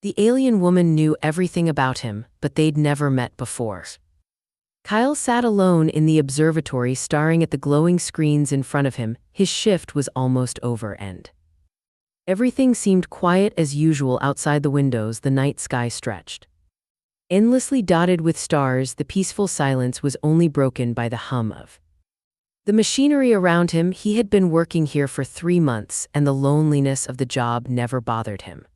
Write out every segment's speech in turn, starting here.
The alien woman knew everything about him, but they'd never met before. Kyle sat alone in the observatory staring at the glowing screens in front of him. His shift was almost over and everything seemed quiet as usual outside the windows. The night sky stretched endlessly dotted with stars. The peaceful silence was only broken by the hum of the machinery around him. He had been working here for 3 months, and the loneliness of the job never bothered him.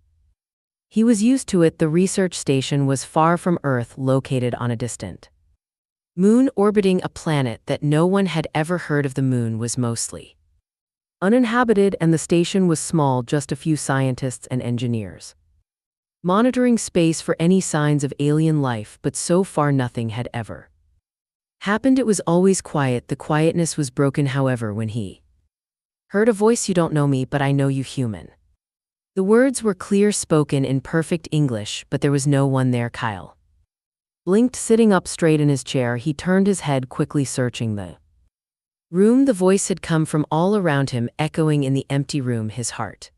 He was used to it. The research station was far from Earth, located on a distant moon orbiting a planet that no one had ever heard of. The moon was mostly uninhabited, and the station was small, just a few scientists and engineers monitoring space for any signs of alien life, but so far nothing had ever happened. It was always quiet. The quietness was broken, however, when he heard a voice. "You don't know me, but I know you, human." The words were clear, spoken in perfect English, but there was no one there. Kyle blinked, sitting up straight in his chair. He turned his head quickly, searching the room. The voice had come from all around him, echoing in the empty room. His heart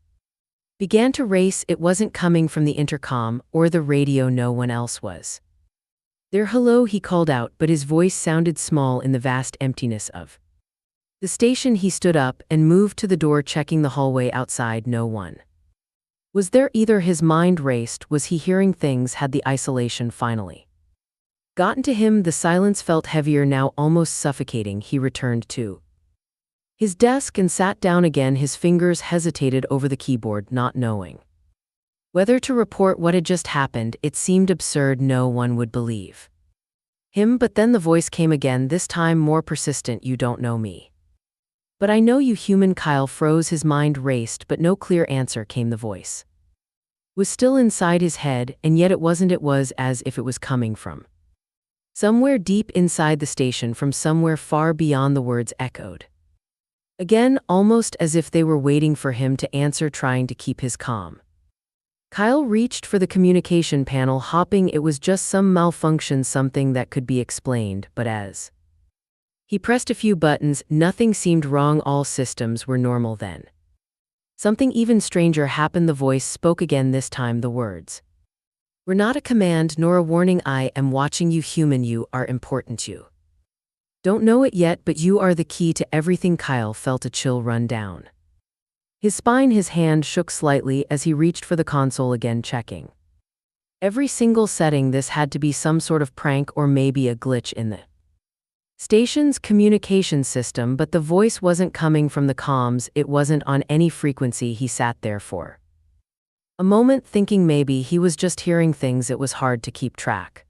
began to race. It wasn't coming from the intercom or the radio. No one else was there. "Hello," he called out, but his voice sounded small in the vast emptiness of the station. He stood up and moved to the door, checking the hallway outside. No one was there either. His mind raced. Was he hearing things? Had the isolation finally gotten to him? The silence felt heavier now, almost suffocating. He returned to his desk and sat down again. His fingers hesitated over the keyboard, not knowing whether to report what had just happened. It seemed absurd. No one would believe him. But then the voice came again, this time more persistent. "You don't know me, but I know you, human." Kyle froze. His mind raced, but no clear answer came. The voice was still inside his head, and yet it wasn't. It was as if it was coming from somewhere deep inside the station, from somewhere far beyond. The words echoed again, almost as if they were waiting for him to answer, trying to keep his calm. Kyle reached for the communication panel, hoping it was just some malfunction, something that could be explained, but as he pressed a few buttons, nothing seemed wrong. All systems were normal. Then something even stranger happened. The voice spoke again, this time the words were not a command nor a warning. "I am watching you, human. You are important. You don't know it yet, but you are the key to everything." Kyle felt a chill run down his spine. His hand shook slightly as he reached for the console again, checking every single setting. This had to be some sort of prank or maybe a glitch in the station's communication system, but the voice wasn't coming from the comms. It wasn't on any frequency. He sat there for a moment, thinking maybe he was just hearing things. It was hard to keep track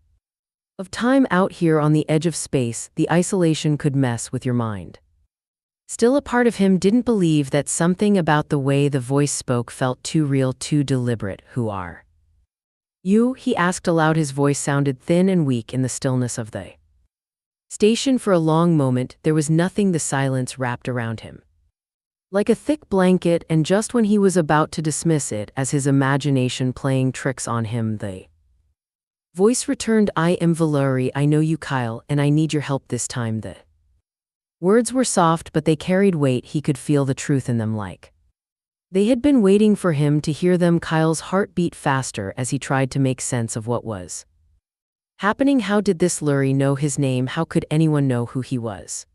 of time out here on the edge of space. The isolation could mess with your mind. Still, a part of him didn't believe that. Something about the way the voice spoke felt too real, too deliberate. "Who are you?" he asked aloud. His voice sounded thin and weak in the stillness of the station. For a long moment, there was nothing. The silence wrapped around him like a thick blanket, and just when he was about to dismiss it as his imagination playing tricks on him, the voice returned. "I am Valerie. I know you, Kyle, and I need your help this time." The words were soft, but they carried weight. He could feel the truth in them, like they had been waiting for him to hear them. Kyle's heart beat faster as he tried to make sense of what was happening. How did this Lurie know his name? How could anyone know who he was?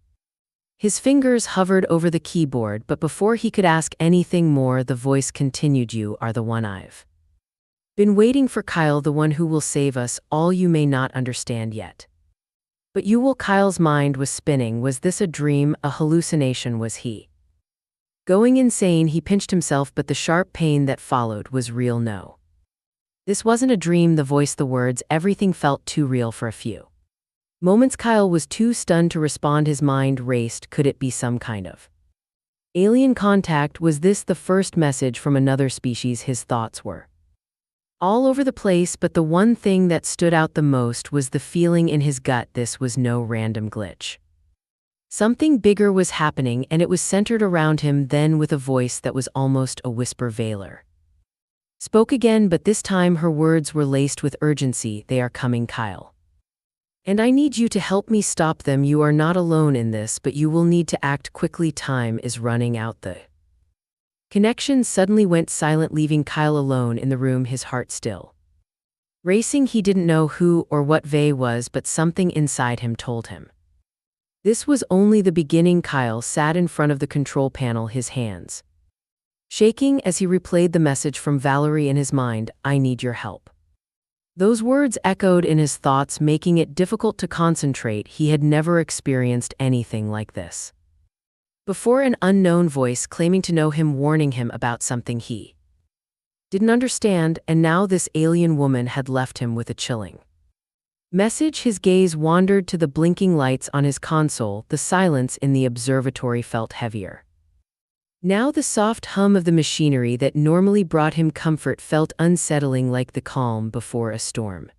His fingers hovered over the keyboard, but before he could ask anything more, the voice continued. "You are the one I've been waiting for, Kyle, the one who will save us all. You may not understand yet, but you will." Kyle's mind was spinning. Was this a dream, a hallucination? Was he going insane? He pinched himself, but the sharp pain that followed was real. No, this wasn't a dream. The voice, the words, everything felt too real. For a few moments, Kyle was too stunned to respond. His mind raced. Could it be some kind of alien contact? Was this the first message from another species? His thoughts were all over the place, but the one thing that stood out the most was the feeling in his gut. This was no random glitch. Something bigger was happening, and it was centered around him. Then, with a voice that was almost a whisper, Valer spoke again, but this time her words were laced with urgency. "They are coming, Kyle, and I need you to help me stop them. You are not alone in this, but you will need to act quickly. Time is running out." The connection suddenly went silent, leaving Kyle alone in the room, his heart still Racing, he didn't know who or what Vey was, but something inside him told him. This was only the beginning. Kyle sat in front of the control panel, his hands shaking as he replayed the message from Valerie in his mind, "I need your help." Those words echoed in his thoughts, making it difficult to concentrate. He had never experienced anything like this before, an unknown voice claiming to know him, warning him about something he didn't understand, and now this alien woman had left him with a chilling message. His gaze wandered to the blinking lights on his console. The silence in the observatory felt heavier. Now the soft hum of the machinery that normally brought him comfort felt unsettling, like the calm before a storm.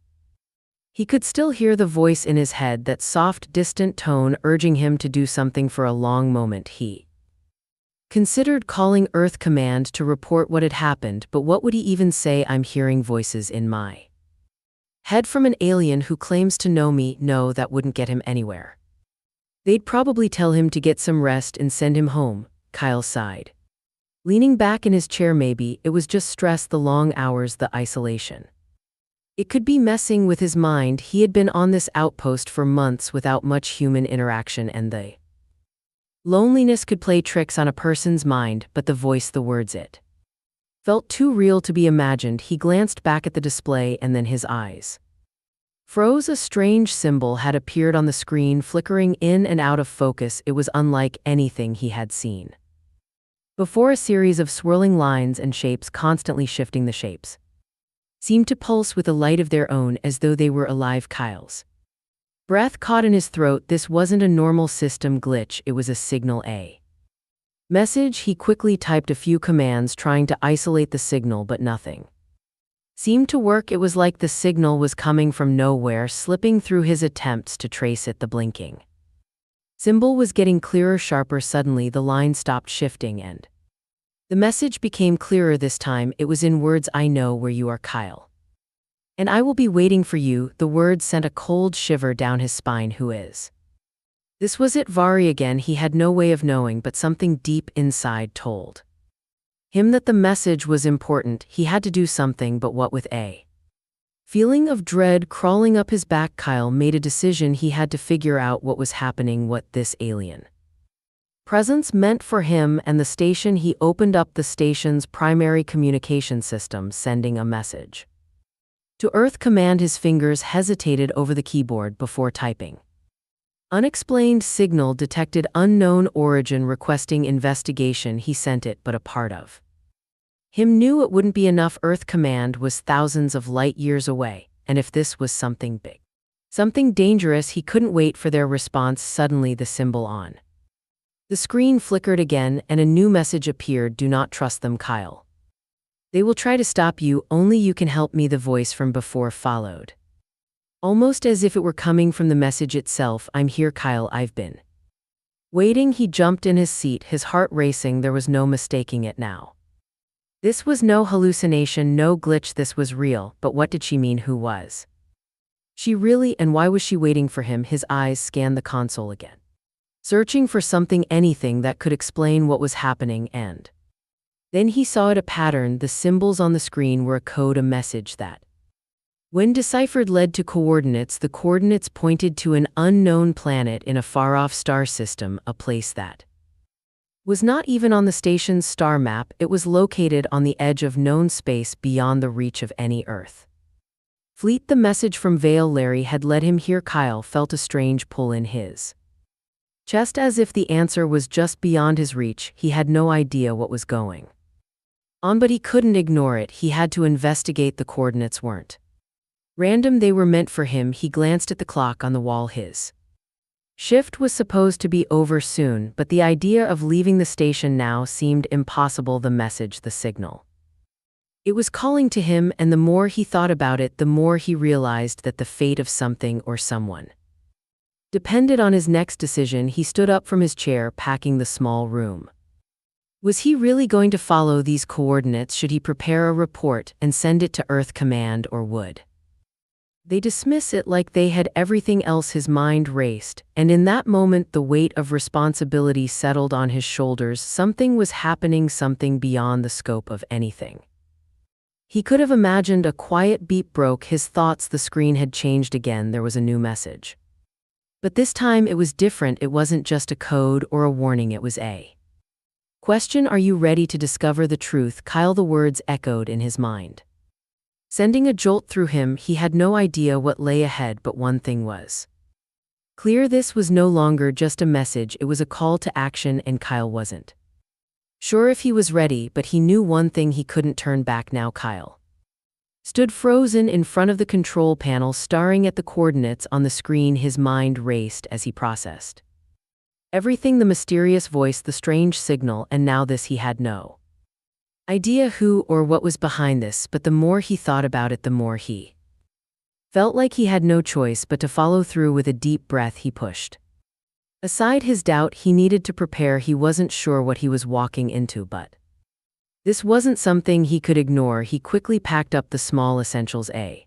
He could still hear the voice in his head, that soft, distant tone urging him to do something. For a long moment he considered calling Earth Command to report what had happened, but what would he even say? "I'm hearing voices in my head from an alien who claims to know me." No, that wouldn't get him anywhere. They'd probably tell him to get some rest and send him home. Kyle sighed, leaning back in his chair. Maybe it was just stress, the long hours, the isolation. It could be messing with his mind. He had been on this outpost for months without much human interaction, and the loneliness could play tricks on a person's mind, but the voice, the words, it felt too real to be imagined. He glanced back at the display, and then his eyes froze. A strange symbol had appeared on the screen, flickering in and out of focus. It was unlike anything he had seen before. A series of swirling lines and shapes, constantly shifting. The shapes seemed to pulse with a light of their own, as though they were alive. Kyle's breath caught in his throat. This wasn't a normal system glitch, it was a signal, a message. He quickly typed a few commands, trying to isolate the signal, but nothing seemed to work. It was like the signal was coming from nowhere, slipping through his attempts to trace it. The blinking symbol was getting clearer, sharper. Suddenly the line stopped shifting, and the message became clearer this time. It was in words, "I know where you are, Kyle, and I will be waiting for you." The words sent a cold shiver down his spine. Who is this? Was it Vari again? He had no way of knowing, but something deep inside told him that the message was important. He had to do something, but what? With a feeling of dread crawling up his back, Kyle made a decision. He had to figure out what was happening, what this alien presence meant for him and the station. He opened up the station's primary communication system, sending a message to Earth Command. His fingers hesitated over the keyboard before typing. Unexplained signal detected, unknown origin, requesting investigation. He sent it, but a part of him knew it wouldn't be enough. Earth Command was thousands of light years away, and if this was something big, something dangerous, he couldn't wait for their response. Suddenly the symbol on the screen flickered again, and a new message appeared. "Do not trust them, Kyle. They will try to stop you. Only you can help me." The voice from before followed, almost as if it were coming from the message itself. "I'm here, Kyle. I've been waiting." He jumped in his seat, his heart racing. There was no mistaking it now. This was no hallucination, no glitch. This was real. But what did she mean? Who was she really, and why was she waiting for him? His eyes scanned the console again, searching for something, anything that could explain what was happening, and then he saw it, a pattern. The symbols on the screen were a code, a message that, when deciphered, led to coordinates. The coordinates pointed to an unknown planet in a far-off star system, a place that was not even on the station's star map. It was located on the edge of known space, beyond the reach of any Earth fleet. The message from Vale Larry had led him here. Kyle felt a strange pull in his chest, as if the answer was just beyond his reach. He had no idea what was going on, but he couldn't ignore it. He had to investigate. The coordinates weren't random, they were meant for him. He glanced at the clock on the wall. His shift was supposed to be over soon, but the idea of leaving the station now seemed impossible. The message, the signal, it was calling to him, and the more he thought about it, the more he realized that the fate of something or someone depended on his next decision. He stood up from his chair, packing the small room. Was he really going to follow these coordinates? Should he prepare a report and send it to Earth Command, or would they dismiss it like they had everything else? His mind raced, and in that moment the weight of responsibility settled on his shoulders. Something was happening, something beyond the scope of anything He could have imagined a quiet beep broke his thoughts. The screen had changed again. There was a new message. But this time it was different. It wasn't just a code or a warning. It was a question. Are you ready to discover the truth? Kyle, the words echoed in his mind, sending a jolt through him. He had no idea what lay ahead, but one thing was clear. This was no longer just a message. It was a call to action, and Kyle wasn't sure if he was ready, but he knew one thing: he couldn't turn back now. Kyle stood frozen in front of the control panel, staring at the coordinates on the screen. His mind raced as he processed everything: the mysterious voice, the strange signal, and now this. He had no idea who or what was behind this, but the more he thought about it, the more he felt like he had no choice but to follow through. With a deep breath, he pushed aside his doubt. He needed to prepare. He wasn't sure what he was walking into, but this wasn't something he could ignore. He quickly packed up the small essentials: a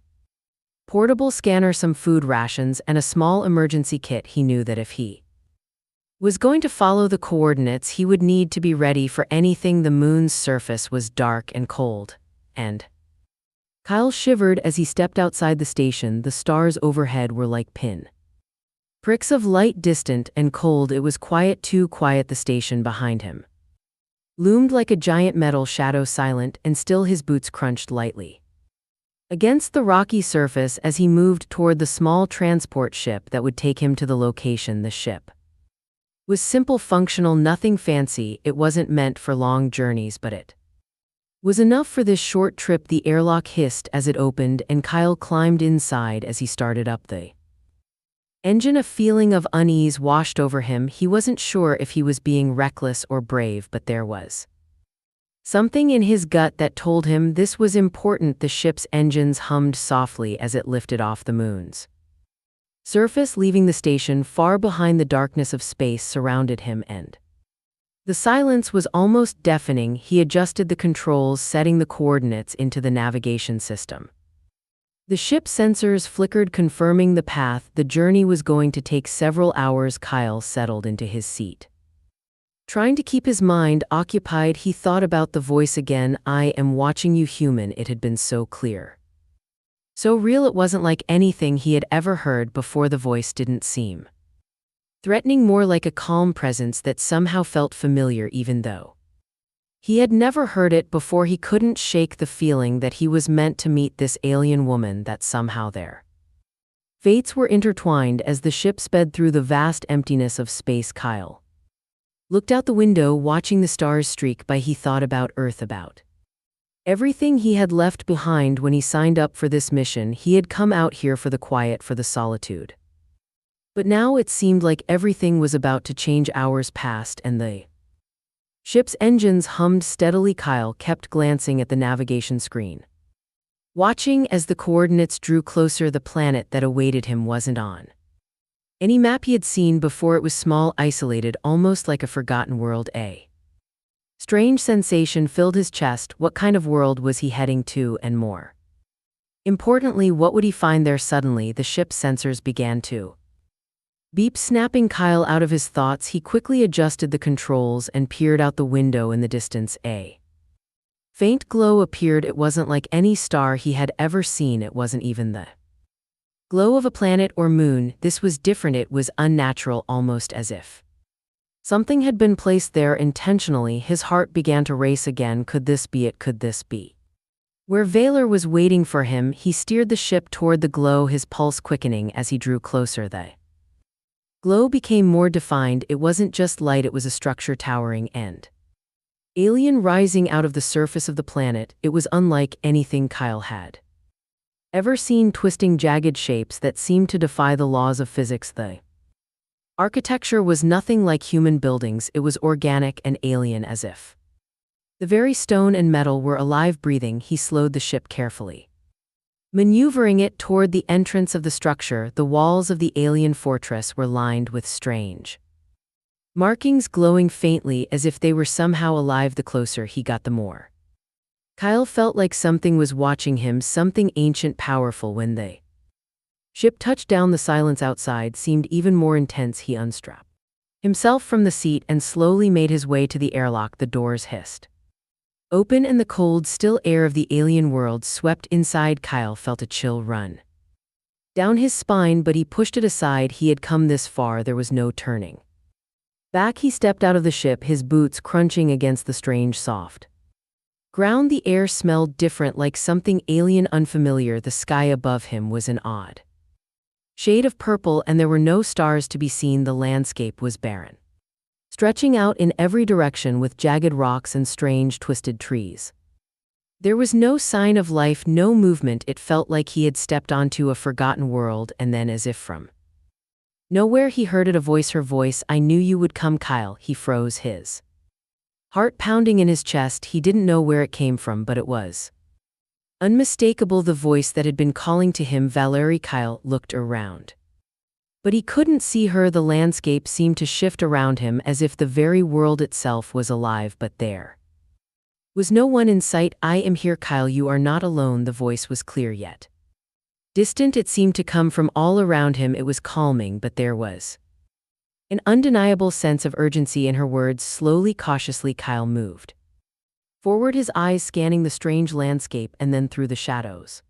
portable scanner, some food rations, and a small emergency kit. He knew that if he was going to follow the coordinates, he would need to be ready for anything. The moon's surface was dark and cold, and Kyle shivered as he stepped outside the station. The stars overhead were like pin pricks of light, distant and cold. It was quiet, too quiet. The station behind him loomed like a giant metal shadow, silent and still. His boots crunched lightly against the rocky surface as he moved toward the small transport ship that would take him to the location. The ship was simple, functional, nothing fancy. It wasn't meant for long journeys, but it was enough for this short trip. The airlock hissed as it opened, and Kyle climbed inside. As he started up the engine, a feeling of unease washed over him. He wasn't sure if he was being reckless or brave, but there was something in his gut that told him this was important. The ship's engines hummed softly as it lifted off the moon's surface, leaving the station far behind. The darkness of space surrounded him, and the silence was almost deafening. He adjusted the controls, setting the coordinates into the navigation system. The ship's sensors flickered, confirming the path. The journey was going to take several hours. Kyle settled into his seat, trying to keep his mind occupied. He thought about the voice again. I am watching you, human. It had been so clear, so real. It wasn't like anything he had ever heard before. The voice didn't seem threatening, more like a calm presence that somehow felt familiar, even though he had never heard it before. He couldn't shake the feeling that he was meant to meet this alien woman, that somehow their fates were intertwined. As the ship sped through the vast emptiness of space, Kyle looked out the window, watching the stars streak by. He thought about Earth, about everything he had left behind when he signed up for this mission. He had come out here for the quiet, for the solitude. But now it seemed like everything was about to change. Hours passed, and the ship's engines hummed steadily. Kyle kept glancing at the navigation screen, watching as the coordinates drew closer. The planet that awaited him wasn't on any map he had seen before. It was small, isolated, almost like a forgotten world. A strange sensation filled his chest. What kind of world was he heading to, and more importantly, what would he find there? Suddenly, the ship's sensors began to beep, snapping Kyle out of his thoughts. He quickly adjusted the controls and peered out the window. In the distance, a faint glow appeared. It wasn't like any star he had ever seen. It wasn't even the glow of a planet or moon. This was different. It was unnatural, almost as if something had been placed there intentionally. His heart began to race again. Could this be it? Could this be where Valor was waiting for him? He steered the ship toward the glow, his pulse quickening as he drew closer. The glow became more defined. It wasn't just light, it was a structure, towering and alien, rising out of the surface of the planet. It was unlike anything Kyle had ever seen, twisting, jagged shapes that seemed to defy the laws of physics. The architecture was nothing like human buildings. It was organic and alien, as if the very stone and metal were alive, breathing. He slowed the ship carefully, maneuvering it toward the entrance of the structure. The walls of the alien fortress were lined with strange markings, glowing faintly as if they were somehow alive. The closer he got, the more Kyle felt like something was watching him, something ancient, powerful. When the ship touched down, the silence outside seemed even more intense. He unstrapped himself from the seat and slowly made his way to the airlock. The doors hissed Open and the cold, still air of the alien world swept inside. Kyle felt a chill run down his spine, but he pushed it aside. He had come this far, there was no turning back. He stepped out of the ship, his boots crunching against the strange soft ground. The air smelled different, like something alien, unfamiliar. The sky above him was an odd shade of purple, and there were no stars to be seen. The landscape was barren, stretching out in every direction with jagged rocks and strange twisted trees. There was no sign of life, no movement. It felt like he had stepped onto a forgotten world, and then, as if from nowhere, he heard it, a voice, her voice. "I knew you would come, Kyle." He froze, his heart pounding in his chest. He didn't know where it came from, but it was unmistakable, the voice that had been calling to him. Valerie. Kyle looked around, but he couldn't see her. The landscape seemed to shift around him, as if the very world itself was alive, but there was no one in sight. "I am here, Kyle. You are not alone." The voice was clear yet distant. It seemed to come from all around him. It was calming, but there was an undeniable sense of urgency in her words. Slowly, cautiously, Kyle moved forward, his eyes scanning the strange landscape, and then through the shadows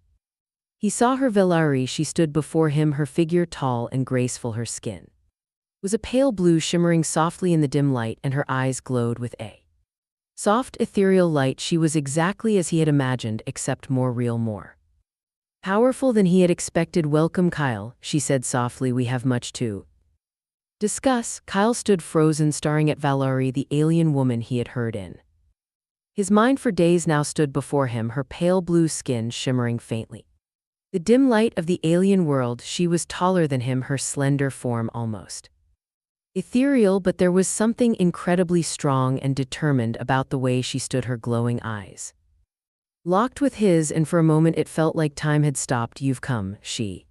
he saw her. Valerie. She stood before him, her figure tall and graceful. Her skin was a pale blue, shimmering softly in the dim light, and her eyes glowed with a soft, ethereal light. She was exactly as he had imagined, except more real, more powerful than he had expected. "Welcome, Kyle," she said softly. "We have much to discuss." Kyle stood frozen, staring at Valerie, the alien woman he had heard in his mind for days now stood before him, her pale blue skin shimmering faintly the dim light of the alien world. She was taller than him, her slender form almost ethereal, but there was something incredibly strong and determined about the way she stood, her glowing eyes locked with his, and for a moment it felt like time had stopped. "You've come," she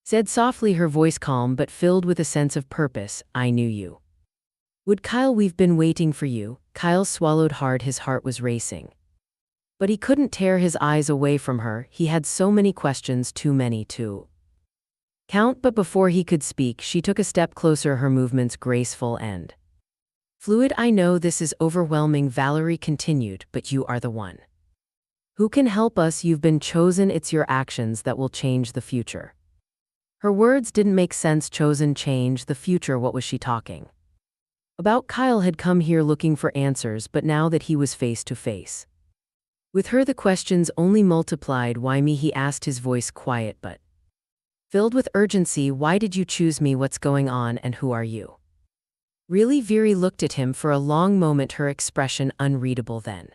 said softly, her voice calm but filled with a sense of purpose. "I knew you would, Kyle. We've been waiting for you." Kyle swallowed hard, his heart was racing, but he couldn't tear his eyes away from her. He had so many questions, too many to count. But before he could speak, she took a step closer, her movements graceful and fluid. "I know this is overwhelming," Valerie continued, "but you are the one who can help us. You've been chosen. It's your actions that will change the future." Her words didn't make sense. Chosen, change the future. What was she talking about? Kyle had come here looking for answers, but now that he was face to face with her, the questions only multiplied. "Why me?" he asked, his voice quiet but filled with urgency. "Why did you choose me? What's going on, and who are you really?" Viri looked at him for a long moment, her expression unreadable. Then,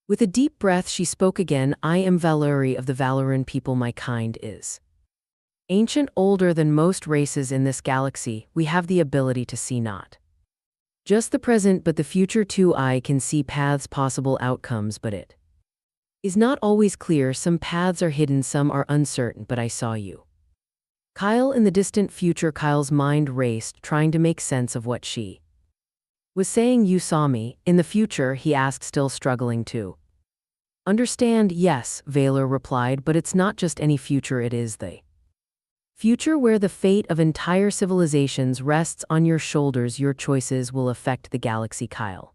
with a deep breath, she spoke again. "I am Valerie of the Valoran people. My kind is ancient, older than most races in this galaxy. We have the ability to see not just the present, but the future too. I can see paths, possible outcomes, but it is not always clear. Some paths are hidden, some are uncertain, but I saw you, Kyle, in the distant future." Kyle's mind raced, trying to make sense of what she was saying. "You saw me in the future?" he asked, still struggling to understand. "Yes," Valor replied, "but it's not just any future. It is the future where the fate of entire civilizations rests on your shoulders. Your choices will affect the galaxy, Kyle,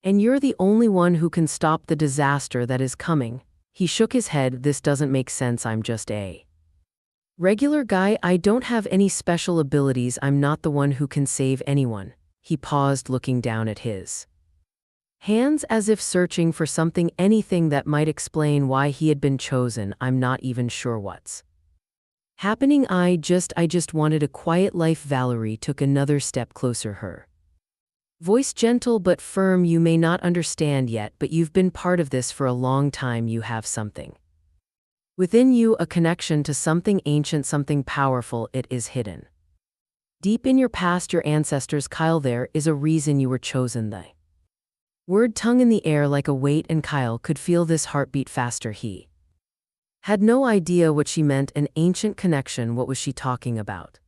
and you're the only one who can stop the disaster that is coming." He shook his head. "This doesn't make sense. I'm just a regular guy. I don't have any special abilities. I'm not the one who can save anyone." He paused, looking down at his hands as if searching for something, anything that might explain why he had been chosen. "I'm not even sure what's happening. I just wanted a quiet life." Valerie took another step closer, her voice gentle but firm. "You may not understand yet, but you've been part of this for a long time. You have something within you, a connection to something ancient, something powerful. It is hidden deep in your past, your ancestors, Kyle. There is a reason you were chosen." The word tung in the air like a weight, and Kyle could feel this heartbeat faster. He had no idea what she meant. An ancient connection. What was she talking about?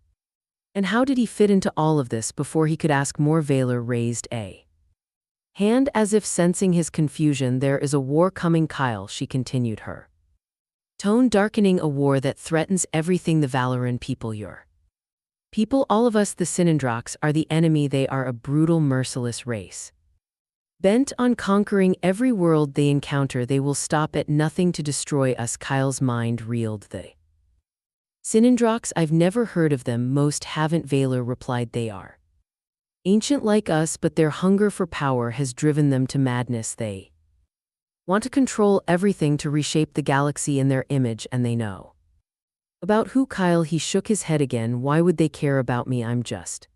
And how did he fit into all of this? Before he could ask more, Valor raised a hand as if sensing his confusion. "There is a war coming, Kyle," she continued, her tone darkening. "A war that threatens everything. The Valoran people, your people, all of us, the Sinandraks, are the enemy. They are a brutal, merciless race. Bent on conquering every world they encounter, they will stop at nothing to destroy us. Kyle's mind reeled. The Sinindrox, I've never heard of them. Most haven't. Valor replied. They are ancient like us, but their hunger for power has driven them to madness. They want to control everything, to reshape the galaxy in their image, and they know about who. Kyle, he shook his head again. Why would they care about me? I'm just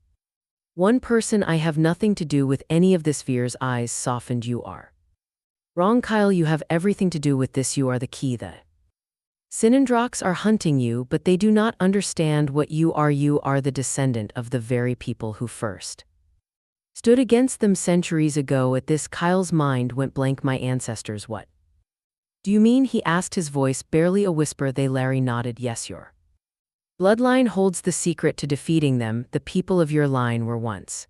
one person. I have nothing to do with any of this. Veer's eyes softened. You are wrong, Kyle. You have everything to do with this. You are the key. The Sinindrox are hunting you, but they do not understand what you are. You are the descendant of the very people who first stood against them centuries ago. At this, Kyle's mind went blank. My ancestors? What do you mean? He asked, his voice barely a whisper. They Larry nodded. Yes, your bloodline holds the secret to defeating them. The people of your line were once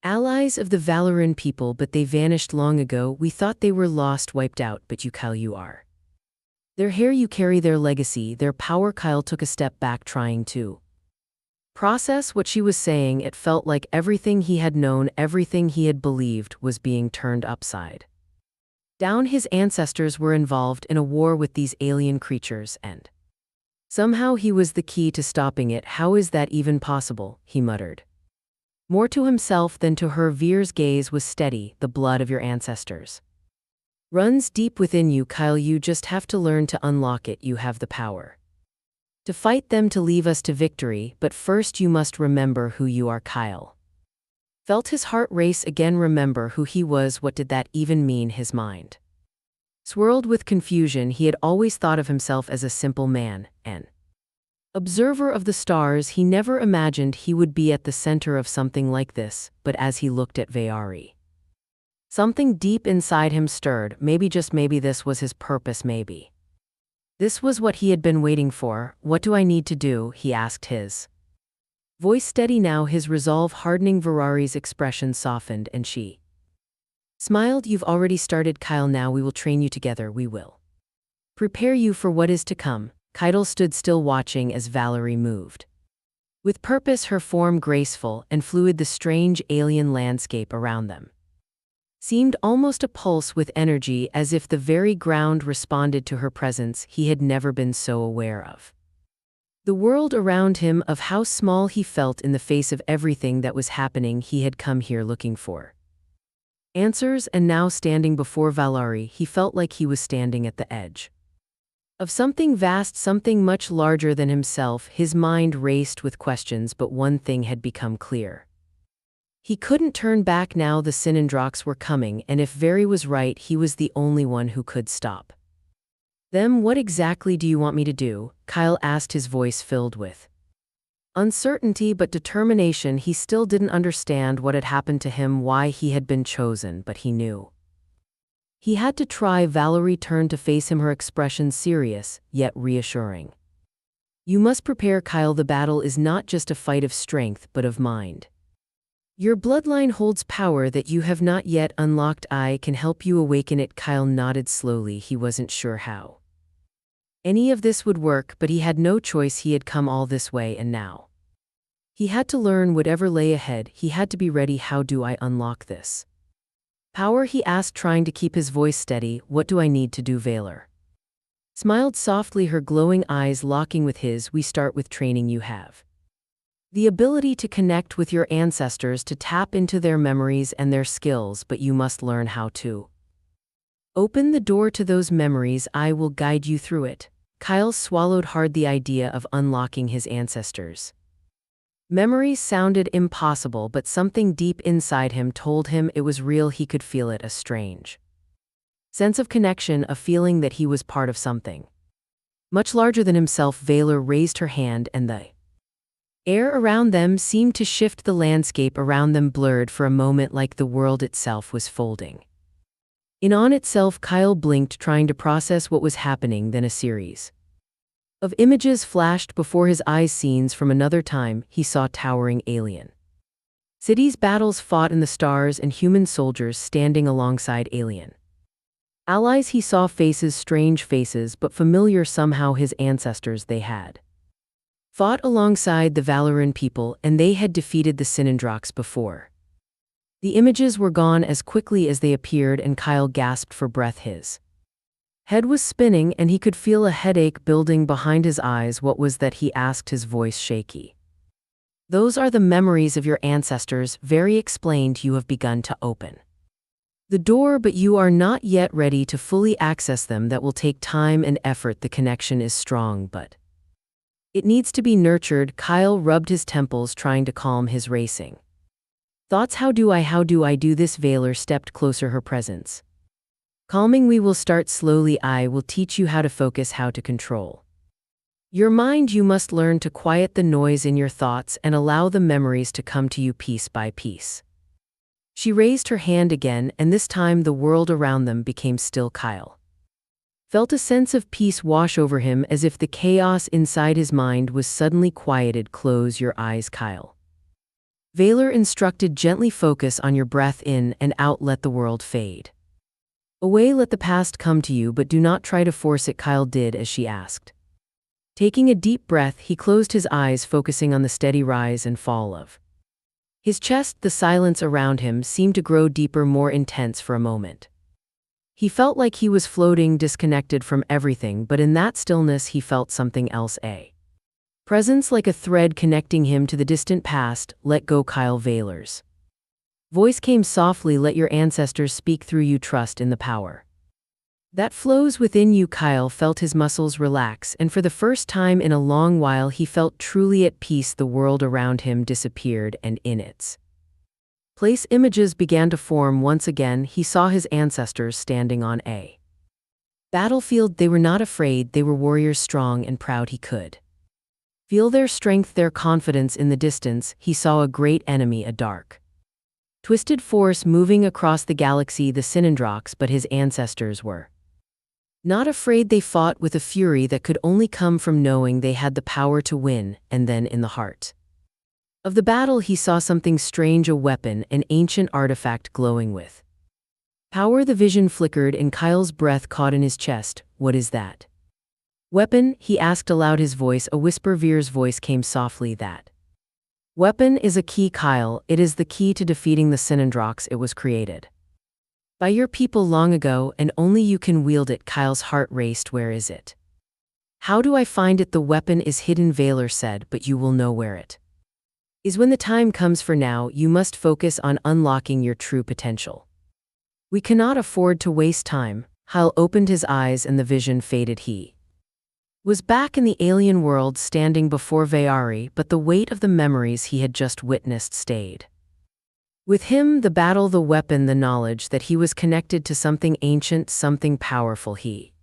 allies of the Valoran people, but they vanished long ago. We thought they were lost, wiped out, but you, Kyle, you are their hair. You carry their legacy, their power. Kyle took a step back, trying to process what she was saying. It felt like everything he had known, everything he had believed, was being turned upside down. His ancestors were involved in a war with these alien creatures, and somehow he was the key to stopping it. How is that even possible? He muttered, more to himself than to her. Veer's gaze was steady. The blood of your ancestors runs deep within you, Kyle. You just have to learn to unlock it. You have the power to fight them, to leave us to victory, but first you must remember who you are. Kyle felt his heart race again. Remember who he was? What did that even mean? His mind swirled with confusion. He had always thought of himself as a simple man, an observer of the stars. He never imagined he would be at the center of something like this. But as he looked at Vayari, something deep inside him stirred. Maybe, just maybe, this was his purpose. Maybe this was what he had been waiting for. What do I need to do? He asked, his voice steady now, his resolve hardening. Vayari's expression softened, and she smiled. You've already started, Kyle. Now we will train you together. We will prepare you for what is to come. Kyle stood still, watching as Valerie moved with purpose, her form graceful and fluid. The strange alien landscape around them seemed almost a pulse with energy, as if the very ground responded to her presence. He had never been so aware of the world around him, of how small he felt in the face of everything that was happening. He had come here looking for answers, and now, standing before Valerie, he felt like he was standing at the edge of something vast, something much larger than himself. His mind raced with questions, but one thing had become clear. He couldn't turn back now. The Sinindrox were coming, and if Vary was right, he was the only one who could stop them. What exactly do you want me to do? Kyle asked, his voice filled with uncertainty but determination. He still didn't understand what had happened to him, why he had been chosen, but he knew he had to try. Valerie turned to face him, her expression serious, yet reassuring. You must prepare, Kyle. The battle is not just a fight of strength, but of mind. Your bloodline holds power that you have not yet unlocked. I can help you awaken it. Kyle nodded slowly. He wasn't sure how any of this would work, but he had no choice. He had come all this way, and now he had to learn whatever lay ahead. He had to be ready. How do I unlock this power? He asked, trying to keep his voice steady. What do I need to do? Valor smiled softly, her glowing eyes locking with his. We start with training. You have the ability to connect with your ancestors, to tap into their memories and their skills, but you must learn how to open the door to those memories. I will guide you through it. Kyle swallowed hard. The idea of unlocking his ancestors' memories sounded impossible, but something deep inside him told him it was real. He could feel it, a strange sense of connection, a feeling that he was part of something much larger than himself. Valor raised her hand, and the air around them seemed to shift. The landscape around them blurred for a moment, like the world itself was folding in on itself. Kyle blinked, trying to process what was happening. Then a series of images flashed before his eyes, scenes from another time. He saw towering alien cities, battles fought in the stars, and human soldiers standing alongside alien allies. He saw faces, strange faces, but familiar somehow. His ancestors, they had fought alongside the Valoran people, and they had defeated the Sinindrox before. The images were gone as quickly as they appeared, and Kyle gasped for breath. His head was spinning, and he could feel a headache building behind his eyes. "What was that?" he asked, his voice shaky. "Those are the memories of your ancestors," Very explained. "You have begun to open the door, but you are not yet ready to fully access them. That will take time and effort. The connection is strong, but it needs to be nurtured." Kyle rubbed his temples, trying to calm his racing thoughts. How do I do this?" Valor stepped closer, her presence calming. "We will start slowly. I will teach you how to focus, how to control your mind. You must learn to quiet the noise in your thoughts and allow the memories to come to you piece by piece." She raised her hand again, and this time the world around them became still. Kyle felt a sense of peace wash over him, as if the chaos inside his mind was suddenly quieted. "Close your eyes," Kyle Valor instructed gently. "Focus on your breath in and out. Let the world fade away. Let the past come to you, but do not try to force it." Kyle did as she asked. Taking a deep breath, he closed his eyes, focusing on the steady rise and fall of his chest. The silence around him seemed to grow deeper, more intense. For a moment, he felt like he was floating, disconnected from everything, but in that stillness he felt something else, a presence like a thread connecting him to the distant past. "Let go." Kyle Valor's voice came softly. "Let your ancestors speak through you. Trust in the power that flows within you." Kyle felt his muscles relax, and for the first time in a long while he felt truly at peace. The world around him disappeared, and in its place images began to form once again. He saw his ancestors standing on a battlefield. They were not afraid, they were warriors, strong and proud. He could feel their strength, their confidence. In the distance, he saw a great enemy, a dark, twisted force moving across the galaxy, the Synandrox, but his ancestors were not afraid. They fought with a fury that could only come from knowing they had the power to win. And then, in the heart of the battle, he saw something strange, a weapon, an ancient artifact glowing with power. The vision flickered, and Kyle's breath caught in his chest. "What is that weapon?" he asked aloud, his voice a whisper. Veer's voice came softly. "That weapon is a key, Kyle. It is the key to defeating the Synandrox. It was created by your people long ago, and only you can wield it." Kyle's heart raced. "Where is it? How do I find it?" "The weapon is hidden," Valor said, "but you will know where it is when the time comes. For now, you must focus on unlocking your true potential. We cannot afford to waste time." Kyle opened his eyes, and the vision faded. He was back in the alien world, standing before Vayari, but the weight of the memories he had just witnessed stayed with him. The battle, the weapon, the knowledge that he was connected to something ancient, something powerful. He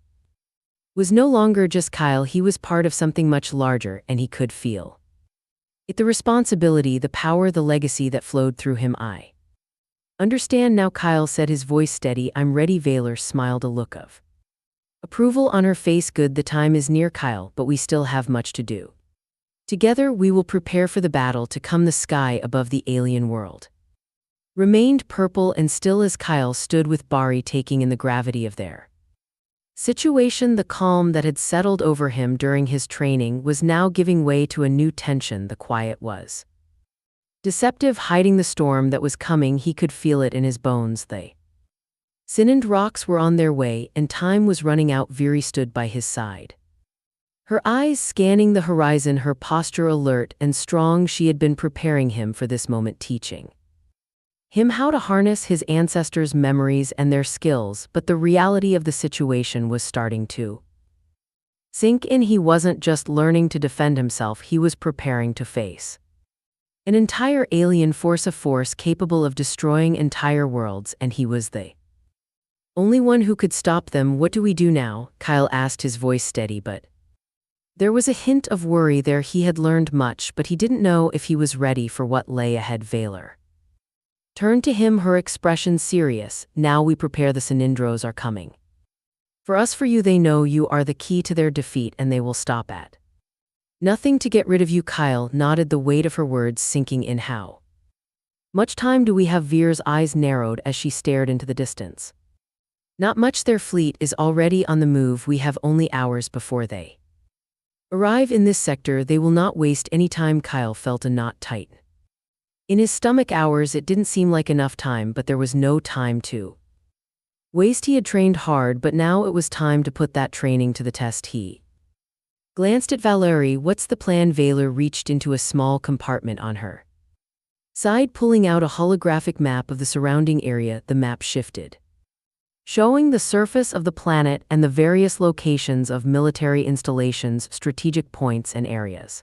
was no longer just Kyle, he was part of something much larger, and he could feel it. The responsibility, the power, the legacy that flowed through him. "I understand now," Kyle said, his voice steady. "I'm ready." Valor smiled, a look of approval on her face. "Good, the time is near, Kyle, but we still have much to do. Together we will prepare for the battle to come." The sky above the alien world remained purple and still as Kyle stood with Bari, taking in the gravity of their situation. The calm that had settled over him during his training was now giving way to a new tension. The quiet was deceptive, hiding the storm that was coming. He could feel it in his bones. The Synandrox were on their way, and time was running out. Viri stood by his side, her eyes scanning the horizon, her posture alert and strong. She had been preparing him for this moment, teaching him how to harness his ancestors' memories and their skills, but the reality of the situation was starting to sink in. He wasn't just learning to defend himself, he was preparing to face an entire alien force, a force capable of destroying entire worlds, and he was the only one who could stop them. "What do we do now?" Kyle asked, his voice steady, but there was a hint of worry there. He had learned much, but he didn't know if he was ready for what lay ahead. Valor turned to him, her expression serious. "Now we prepare. The Synandros are coming for us, for you. They know you are the key to their defeat, and they will stop at nothing to get rid of you." Kyle nodded, the weight of her words sinking in. "How much time do we have?" Veer's eyes narrowed as she stared into the distance. "Not much. Their fleet is already on the move. We have only hours before they arrive in this sector. They will not waste any time." Kyle felt a knot tighten In his stomach hours, it didn't seem like enough time, but there was no time to waste. He had trained hard, but now it was time to put that training to the test. He glanced at Valerie. What's the plan? Valor reached into a small compartment on her side, pulling out a holographic map of the surrounding area. The map shifted, showing the surface of the planet and the various locations of military installations, strategic points, and areas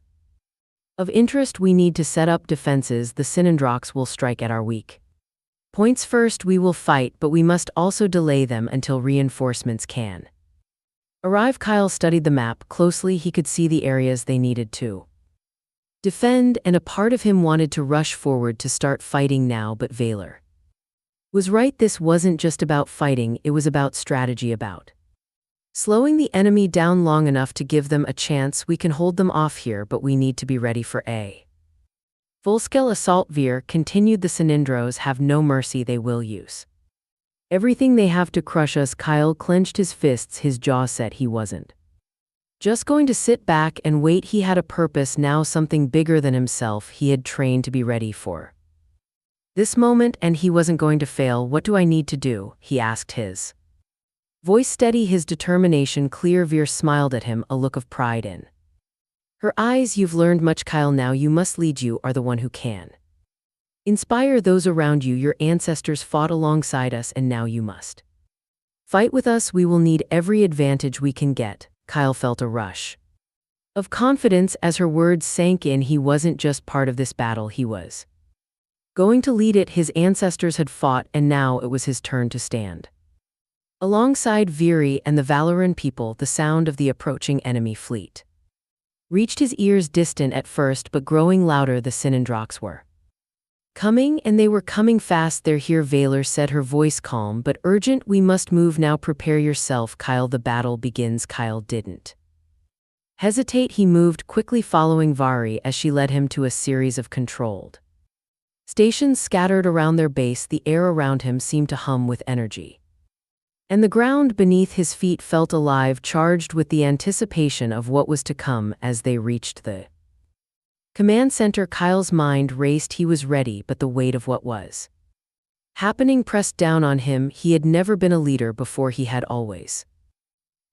of interest. We need to set up defenses. The Sinandrox will strike at our weak points first. We will fight, but we must also delay them until reinforcements can arrive. Kyle studied the map closely. He could see the areas they needed to defend, and a part of him wanted to rush forward to start fighting now, but Valor was right. This wasn't just about fighting, it was about strategy, about slowing the enemy down long enough to give them a chance. We can hold them off here, but we need to be ready for a full-scale assault. Veer continued. The Sinandros have no mercy. They will use everything they have to crush us. Kyle clenched his fists, his jaw set. He wasn't just going to sit back and wait. He had a purpose now, something bigger than himself. He had trained to be ready for this moment, and he wasn't going to fail. What do I need to do? He asked, his voice steady, his determination clear. Veer smiled at him, a look of pride in her eyes. You've learned much, Kyle. Now you must lead. You are the one who can inspire those around you. Your ancestors fought alongside us, and now you must fight with us. We will need every advantage we can get. Kyle felt a rush of confidence as her words sank in. He wasn't just part of this battle, he was going to lead it. His ancestors had fought, and now it was his turn to stand alongside Veer and the Valoran people. The sound of the approaching enemy fleet reached his ears, distant at first but growing louder. The Sinandrox were coming, and they were coming fast. They're here, Valor said, her voice calm but urgent. We must move now. Prepare yourself, Kyle. The battle begins. Kyle didn't hesitate. He moved quickly, following Vari as she led him to a series of controlled stations scattered around their base. The air around him seemed to hum with energy, and the ground beneath his feet felt alive, charged with the anticipation of what was to come. As they reached the command center, Kyle's mind raced. He was ready, but the weight of what was happening pressed down on him. He had never been a leader before. He had always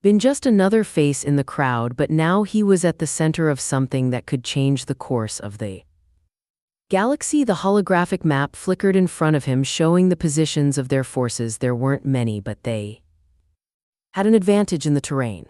been just another face in the crowd, but now he was at the center of something that could change the course of the galaxy. The holographic map flickered in front of him, showing the positions of their forces. There weren't many, but they had an advantage in the terrain.